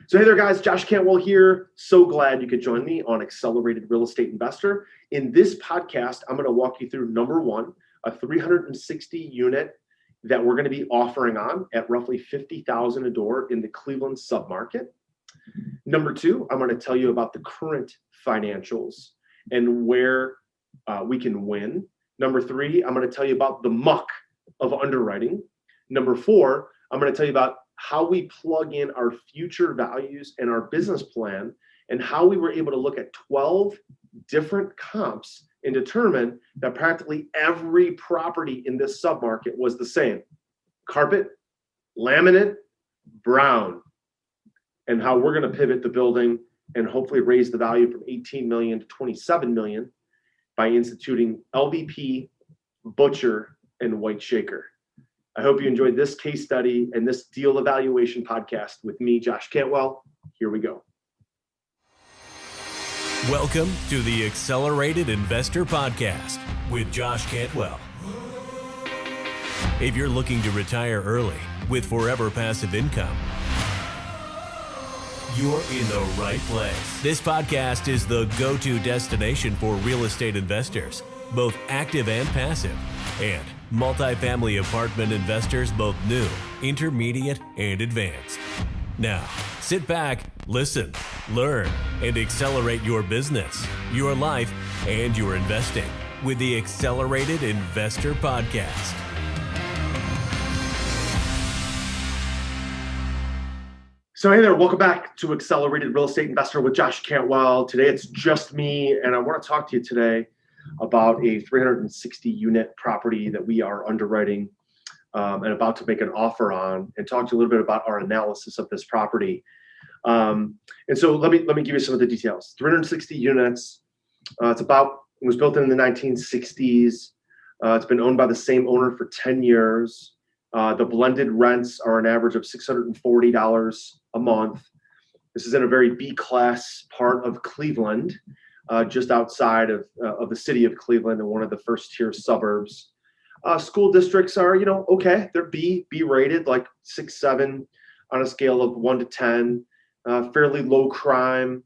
So hey there guys, Josh Cantwell here. So glad you could join me on Accelerated Real Estate Investor. In this podcast, I'm going to walk you through number one, a 360 unit that we're going to be offering on at roughly $50,000 a door in the Cleveland submarket. Number two, I'm going to tell you about the current financials and where we can win. Number three, I'm going to tell you about the muck of underwriting. Number four, I'm going to tell you about how we plug in our future values and our business plan, and how we were able to look at 12 different comps and determine that practically every property in this submarket was the same. Carpet, laminate, brown, and how we're going to pivot the building and hopefully raise the value from 18 million to 27 million by instituting LVP, Butcher, and White Shaker. I hope you enjoyed this case study and this deal evaluation podcast with me, Josh Cantwell. Here we go. Welcome to the Accelerated Investor Podcast with Josh Cantwell. If you're looking to retire early with forever passive income, you're in the right place. This podcast is the go-to destination for real estate investors, both active and passive, and multifamily apartment investors, both new, intermediate, and advanced. Now, sit back, listen, learn, and accelerate your business, your life, and your investing with the Accelerated Investor Podcast. So hey there, welcome back to Accelerated Real Estate Investor with Josh Cantwell. Today it's just me, and I want to talk to you today about a 360 unit property that we are underwriting and about to make an offer on, and talk to you a little bit about our analysis of this property. And so let me give you some of the details. 360 units. It was built in the 1960s. It's been owned by the same owner for 10 years. The blended rents are an average of $640 a month. This is in a very B-class part of Cleveland, just outside of the city of Cleveland, and one of the first tier suburbs. School districts are, okay. They're B rated, like 6, 7 on a scale of 1 to 10. Fairly low crime,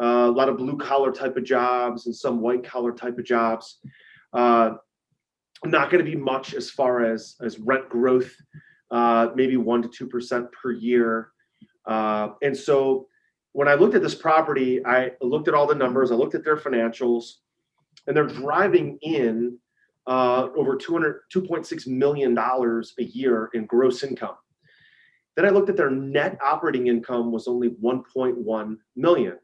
a lot of blue collar type of jobs and some white collar type of jobs. Not going to be much as far as rent growth, maybe 1 to 2% per year. And so when I looked at this property, I looked at all the numbers, I looked at their financials, and they're driving in over $2.6 million a year in gross income. Then I looked at their net operating income was only 1.1 million.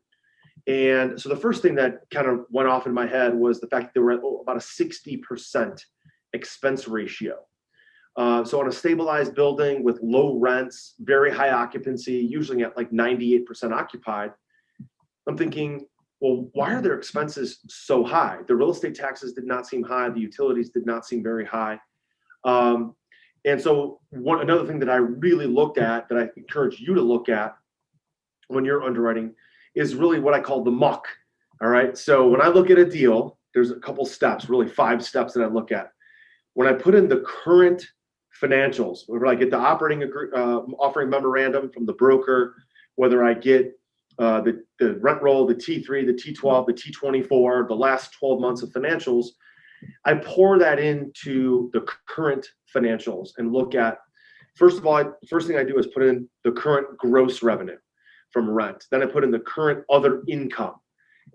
And so the first thing that kind of went off in my head was the fact that they were at about a 60% expense ratio. So on a stabilized building with low rents, very high occupancy, usually at like 98% occupied, I'm thinking, well, why are their expenses so high? The real estate taxes did not seem high. The utilities did not seem very high. And so another thing that I really looked at, that I encourage you to look at when you're underwriting, is really what I call the muck. All right. So when I look at a deal, there's a couple steps, really 5 steps that I look at. When I put in the current financials, whether I get the offering memorandum from the broker, whether I get the rent roll, the T3, the T12, the T24, the last 12 months of financials, I pour that into the current financials and look at, first of all, first thing I do is put in the current gross revenue from rent. Then I put in the current other income,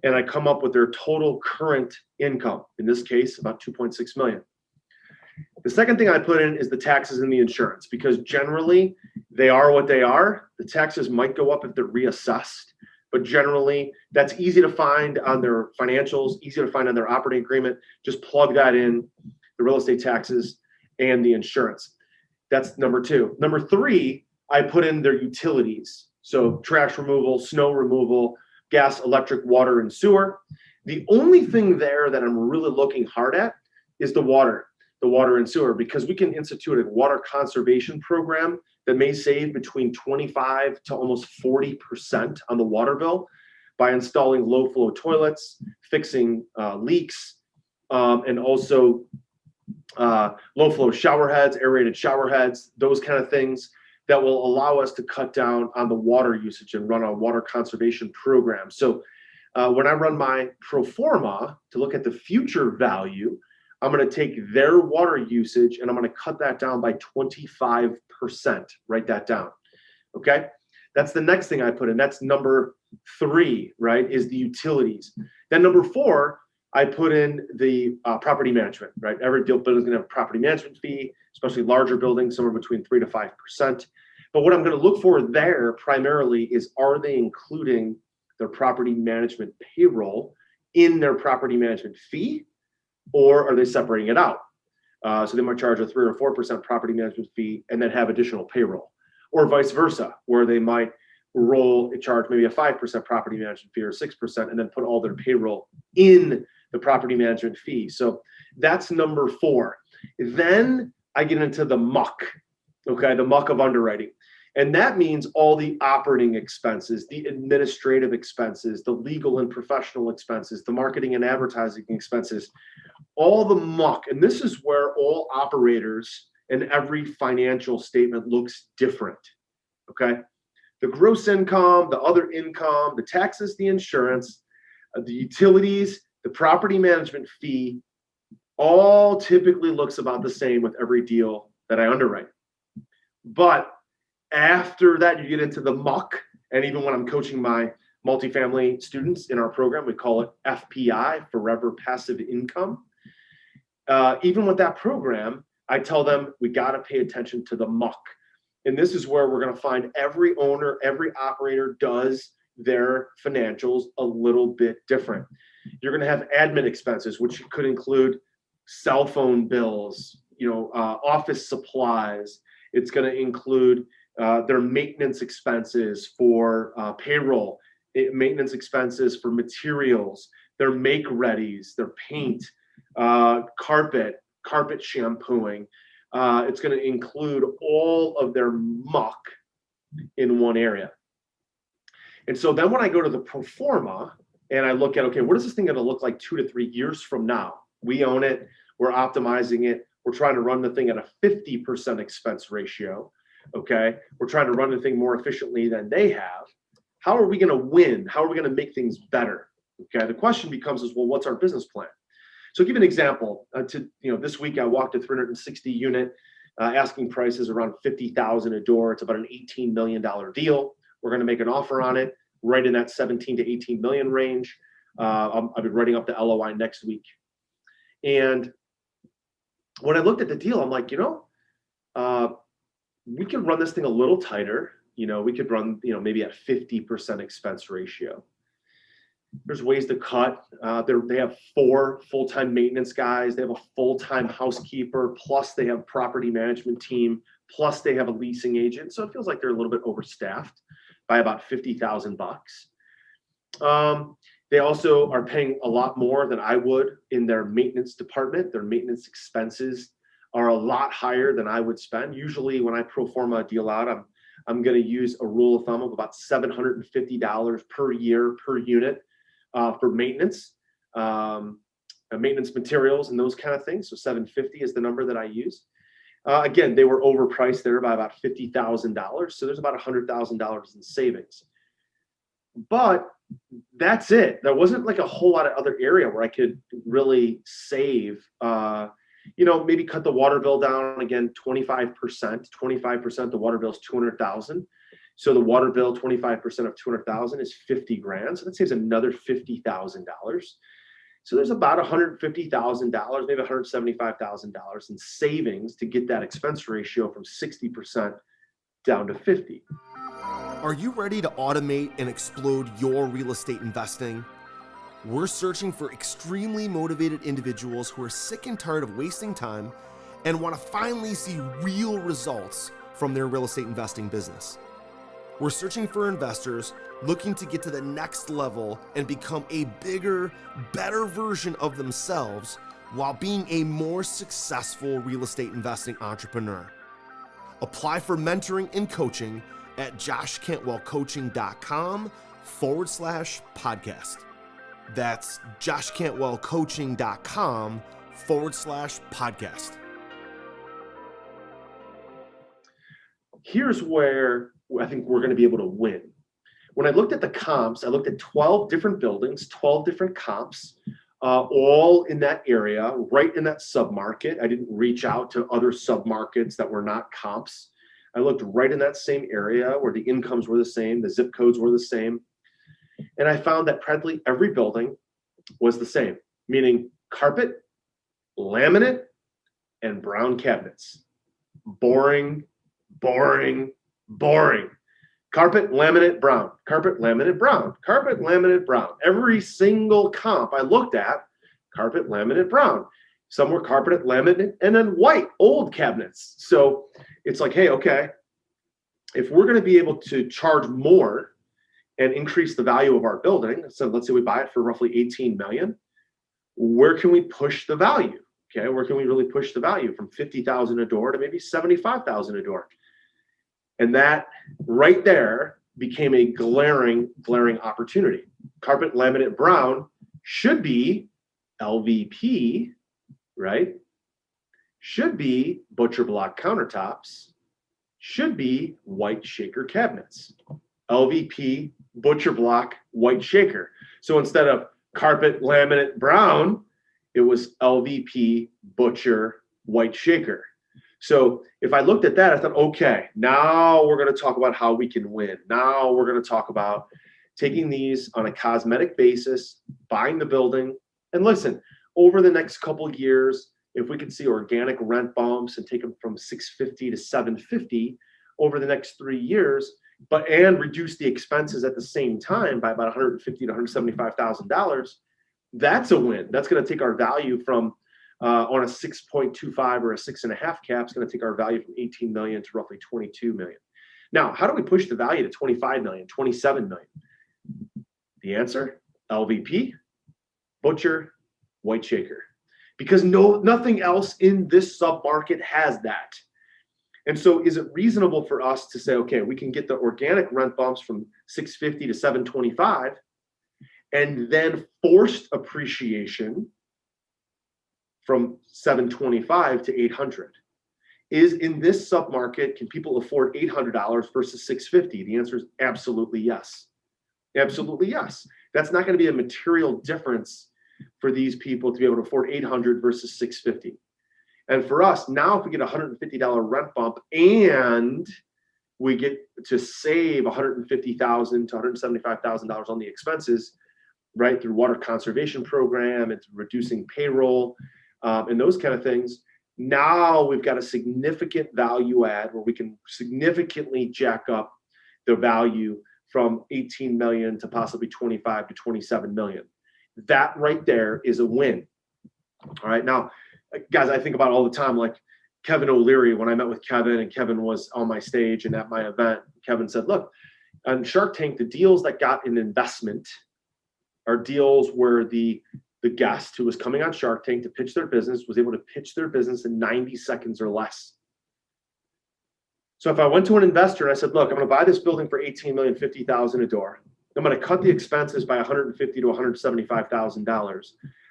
and I come up with their total current income, in this case, about 2.6 million. The second thing I put in is the taxes and the insurance, because generally they are what they are. The taxes might go up if they're reassessed, but generally that's easy to find on their financials, easy to find on their operating agreement. Just plug that in, the real estate taxes and the insurance. That's number 2. Number 3, I put in their utilities. So trash removal, snow removal, gas, electric, water, and sewer. The only thing there that I'm really looking hard at is the water and sewer, because we can institute a water conservation program that may save between 25 to almost 40% on the water bill by installing low flow toilets, fixing leaks, and also low flow shower heads, aerated shower heads, those kind of things. that will allow us to cut down on the water usage and run a water conservation program. So when I run my pro forma to look at the future value, I'm going to take their water usage and I'm going to cut that down by 25%. Write that down. Okay. That's the next thing I put in. That's number 3, right? Is the utilities. Then number 4, I put in the property management, right? Every building is going to have a property management fee, especially larger buildings, somewhere between 3 to 5%. But what I'm going to look for there primarily is, are they including their property management payroll in their property management fee, or are they separating it out? So they might charge a 3 or 4% property management fee and then have additional payroll, or vice versa, where they might charge maybe a 5% property management fee or 6% and then put all their payroll in the property management fee. So that's number 4. Then I get into the muck, okay, the muck of underwriting. And that means all the operating expenses, the administrative expenses, the legal and professional expenses, the marketing and advertising expenses, all the muck. And this is where all operators and every financial statement looks different, okay? The gross income, the other income, the taxes, the insurance, the utilities, the property management fee, all typically looks about the same with every deal that I underwrite. But after that, you get into the muck. And even when I'm coaching my multifamily students in our program, we call it FPI, Forever Passive Income. Even with that program, I tell them we got to pay attention to the muck. And this is where we're going to find every owner, every operator does their financials a little bit different. You're going to have admin expenses, which could include cell phone bills, office supplies. It's going to include their maintenance expenses for payroll, maintenance expenses for materials, their make readies, their paint, carpet shampooing. It's going to include all of their muck in one area. And so then when I go to the pro forma and I look at, okay, what is this thing going to look like 2 to 3 years from now? We own it. We're optimizing it. We're trying to run the thing at a 50% expense ratio. Okay. We're trying to run the thing more efficiently than they have. How are we going to win? How are we going to make things better? Okay. The question becomes well, what's our business plan? So I'll give you an example. This week I walked a 360 unit, asking prices around $50,000 a door. It's about an $18 million deal. We're going to make an offer on it right in that 17 to 18 million range. I'll be writing up the LOI next week. And when I looked at the deal, I'm like, we could run this thing a little tighter. We could run, maybe at 50% expense ratio. There's ways to cut. They have 4 full-time maintenance guys. They have a full-time housekeeper, plus they have property management team, plus they have a leasing agent. So it feels like they're a little bit overstaffed by about $50,000. They also are paying a lot more than I would in their maintenance department. Their maintenance expenses are a lot higher than I would spend. Usually when I pro forma a deal out, I'm going to use a rule of thumb of about $750 per year per unit for maintenance, maintenance materials and those kind of things. So $750 is the number that I use. Again, they were overpriced there by about $50,000. So there's about $100,000 in savings. But that's it. There wasn't like a whole lot of other area where I could really save. Maybe cut the water bill down again 25%. 25%. The water bill is $200,000. So the water bill, 25% of $200,000 is $50,000. So that saves another $50,000. So there's about $150,000, maybe $175,000 in savings to get that expense ratio from 60% down to 50. Are you ready to automate and explode your real estate investing? We're searching for extremely motivated individuals who are sick and tired of wasting time and want to finally see real results from their real estate investing business. We're searching for investors looking to get to the next level and become a bigger, better version of themselves while being a more successful real estate investing entrepreneur. Apply for mentoring and coaching at joshcantwellcoaching.com/podcast. That's joshcantwellcoaching.com/podcast. here's where I think we're going to be able to win. When I looked at the comps, I looked at 12 different buildings, 12 different comps, all in that area, right in that submarket. I didn't reach out to other submarkets that were not comps. I looked right in that same area where the incomes were the same, the zip codes were the same. And I found that practically every building was the same, meaning carpet, laminate, and brown cabinets. Boring, boring, boring. Carpet, laminate, brown. Carpet, laminate, brown. Carpet, laminate, brown. Every single comp I looked at, carpet, laminate, brown. Some were carpet, laminate, and then white, old cabinets. So it's like, hey, okay, if we're going to be able to charge more and increase the value of our building, so let's say we buy it for roughly 18 million, where can we push the value? Okay, where can we really push the value from 50,000 a door to maybe 75,000 a door? And that right there became a glaring opportunity. Carpet, laminate, brown should be LVP, right? Should be butcher block countertops, should be white shaker cabinets. LVP, butcher block, white shaker. So instead of carpet, laminate, brown, it was LVP, butcher, white shaker. So if I looked at that, I thought, okay, now we're going to talk about how we can win. Now we're going to talk about taking these on a cosmetic basis, buying the building. And listen, over the next couple of years, if we could see organic rent bumps and take them from 650 to 750 over the next 3 years, and reduce the expenses at the same time by about $150,000 to $175,000, that's a win. That's going to take our value from on a 6.25 or a 6.5 cap, it's going to take our value from 18 million to roughly 22 million. Now, how do we push the value to 25 million, 27 million? The answer, LVP, butcher, white shaker. Because nothing else in this submarket has that. And so is it reasonable for us to say, okay, we can get the organic rent bumps from 650 to 725 and then forced appreciation from 725 to 800? Is in this submarket, can people afford $800 versus 650? The answer is absolutely yes. Absolutely yes. That's not going to be a material difference for these people to be able to afford 800 versus 650. And for us, now if we get a $150 rent bump and we get to save $150,000 to $175,000 on the expenses, right, through water conservation program and reducing payroll and those kind of things, now we've got a significant value add where we can significantly jack up the value from 18 million to possibly 25 to 27 million. That right there is a win. All right. Now, guys, I think about all the time, like Kevin O'Leary, when I met with Kevin and Kevin was on my stage and at my event, Kevin said, look, on Shark Tank, the deals that got an investment are deals where the guest who was coming on Shark Tank to pitch their business was able to pitch their business in 90 seconds or less. So if I went to an investor and I said, look, I'm going to buy this building for 18 million, 50,000 a door. I'm going to cut the expenses by $150,000 to $175,000.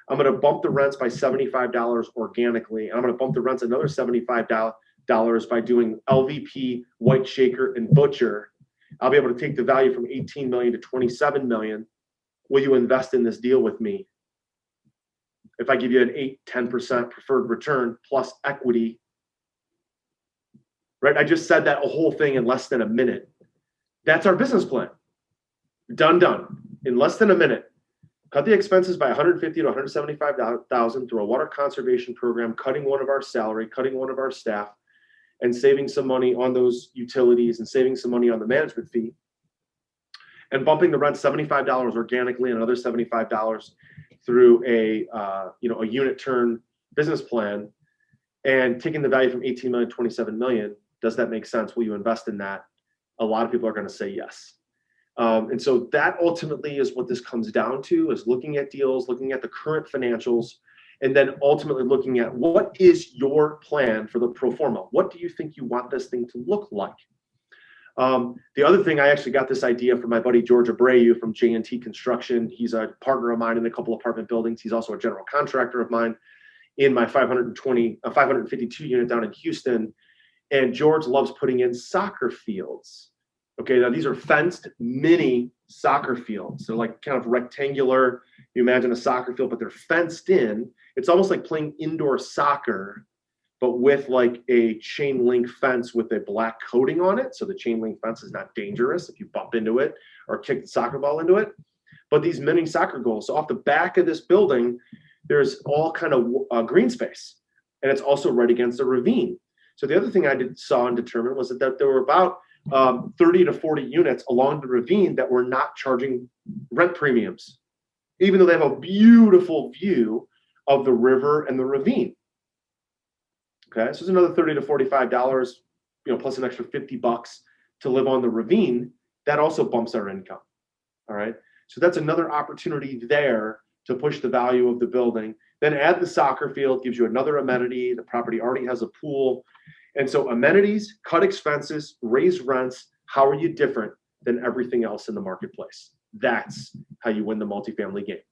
I'm going to bump the rents by $75 organically. And I'm going to bump the rents another $75 by doing LVP, white shaker, and butcher. I'll be able to take the value from 18 million to 27 million. Will you invest in this deal with me? If I give you an 8-10% preferred return plus equity, right? I just said that whole thing in less than a minute. That's our business plan. Done. In less than a minute. Cut the expenses by $150,000 to $175,000 through a water conservation program, cutting one of our salary, cutting one of our staff, and saving some money on those utilities and saving some money on the management fee, and bumping the rent $75 organically and another $75 through a unit turn business plan, and taking the value from 18 million to 27 million. Does that make sense? Will you invest in that? A lot of people are going to say yes. And so that ultimately is what this comes down to, is looking at deals, looking at the current financials, and then ultimately looking at what is your plan for the pro forma? What do you think you want this thing to look like? The other thing, I actually got this idea from my buddy George Abreu from J&T Construction. He's a partner of mine in a couple apartment buildings. He's also a general contractor of mine in my 552 unit down in Houston. And George loves putting in soccer fields. Okay, now these are fenced mini soccer fields. They're like kind of rectangular. You imagine a soccer field, but they're fenced in. It's almost like playing indoor soccer, but with like a chain link fence with a black coating on it. So the chain link fence is not dangerous if you bump into it or kick the soccer ball into it. But these mini soccer goals, so off the back of this building, there's all kind of green space. And it's also right against a ravine. So the other thing I saw and determined was that there were about 30 to 40 units along the ravine that were not charging rent premiums, even though they have a beautiful view of the river and the ravine. Okay, so it's another $30 to $45, plus an extra $50 to live on the ravine. That also bumps our income. All right, so that's another opportunity there to push the value of the building. Then add the soccer field, gives you another amenity. The property already has a pool. And so amenities, cut expenses, raise rents. How are you different than everything else in the marketplace? That's how you win the multifamily game.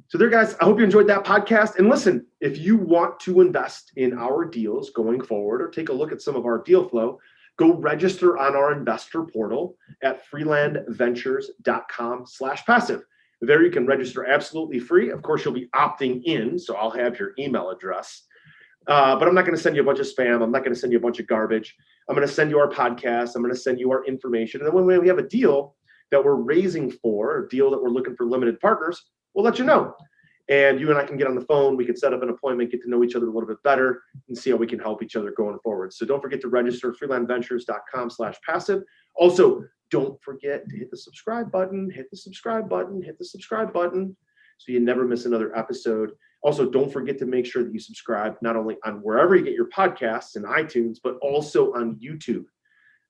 So there, guys, I hope you enjoyed that podcast. And listen, if you want to invest in our deals going forward or take a look at some of our deal flow, go register on our investor portal at freelandventures.com/passive. There you can register absolutely free. Of course, you'll be opting in, so I'll have your email address. But I'm not going to send you a bunch of spam. I'm not going to send you a bunch of garbage. I'm going to send you our podcast. I'm going to send you our information. And then when we have a deal that we're raising for, a deal that we're looking for limited partners, we'll let you know. And you and I can get on the phone. We can set up an appointment, get to know each other a little bit better, and see how we can help each other going forward. So don't forget to register freelandventures.com/passive. Also, don't forget to hit the subscribe button, hit the subscribe button, hit the subscribe button, so you never miss another episode. Also, don't forget to make sure that you subscribe not only on wherever you get your podcasts and iTunes, but also on YouTube.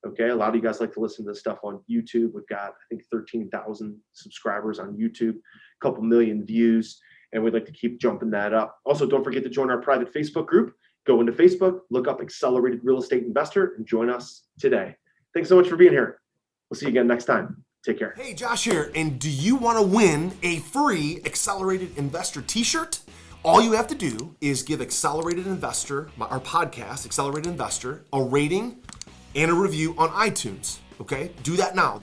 Okay, a lot of you guys like to listen to this stuff on YouTube. We've got, I think, 13,000 subscribers on YouTube, a couple million views, and we'd like to keep jumping that up. Also, don't forget to join our private Facebook group. Go into Facebook, look up Accelerated Real Estate Investor, and join us today. Thanks so much for being here. We'll see you again next time. Take care. Hey, Josh here, and do you want to win a free Accelerated Investor t-shirt? All you have to do is give Accelerated Investor, our podcast, Accelerated Investor, a rating and a review on iTunes, okay? Do that now.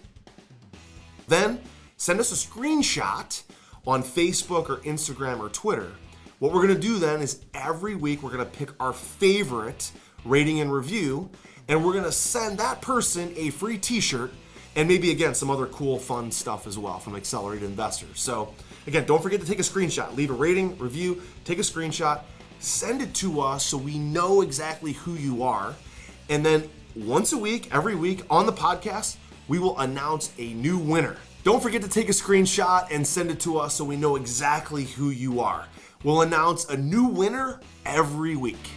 Then send us a screenshot on Facebook or Instagram or Twitter. What we're gonna do then is every week we're gonna pick our favorite rating and review, and we're gonna send that person a free t-shirt and maybe, again, some other cool, fun stuff as well from Accelerated Investors. So, again, don't forget to take a screenshot. Leave a rating, review, take a screenshot, send it to us so we know exactly who you are. And then once a week, every week on the podcast, we will announce a new winner. Don't forget to take a screenshot and send it to us so we know exactly who you are. We'll announce a new winner every week.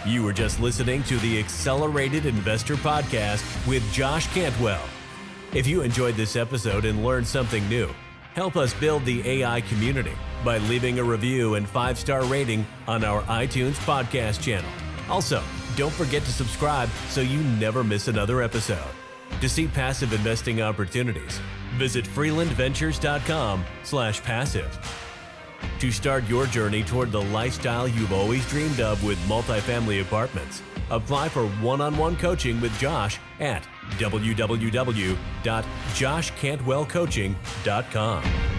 You were just listening to the Accelerated Investor Podcast with Josh Cantwell. If you enjoyed this episode and learned something new, help us build the AI community by leaving a review and 5-star rating on our iTunes podcast channel. Also, don't forget to subscribe so you never miss another episode. To see passive investing opportunities, visit freelandventures.com/passive. To start your journey toward the lifestyle you've always dreamed of with multifamily apartments, apply for one-on-one coaching with Josh at www.joshcantwellcoaching.com.